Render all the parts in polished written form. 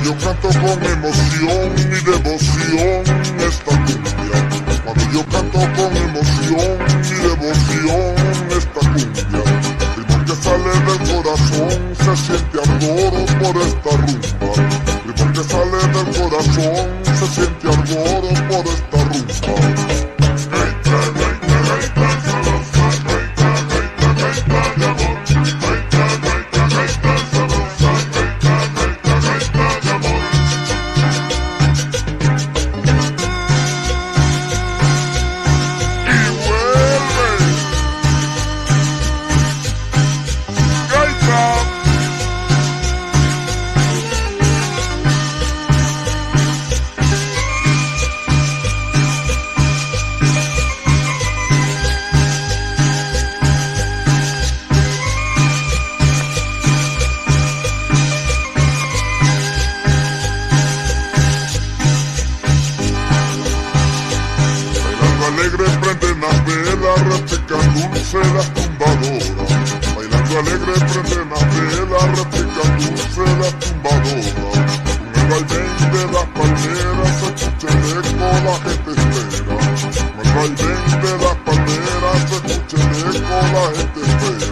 yo canto con emoción y devoción esta cumbia. Cuando yo canto con emoción y devoción esta cumbia. Ritmo que sale del corazón, se siente ardor por esta rumba. Ritmo que sale del corazón, se siente ardor por esta rumba. Alegre prenden las velas, repican dulce las tumbadoras. Bailando alegre prenden las velas, repican dulce las tumbadoras. Con el vaivén de las palmeras se escucha el eco, la gente espera. Con el vaivén de las palmeras se escucha el eco, la gente espera.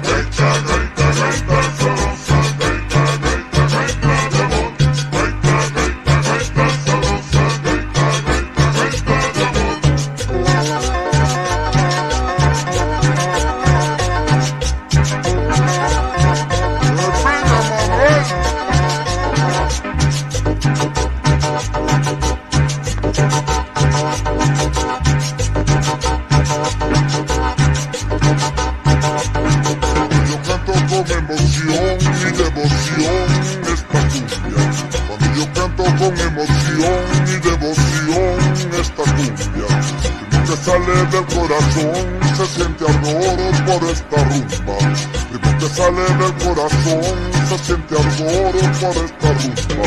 Gaita, gaita, gaita, sabrosa, gaita, gaita, gaita de amor. Gaita, gaita, gaita, sabrosa, gaita, gaita, gaita de amor. Emoción y devoción esta cumbia. Cuando yo canto con emoción y devoción esta cumbia. Ritmo que sale del corazón, se siente ardor por esta rumba. Ritmo que sale del corazón, se siente ardor por esta rumba.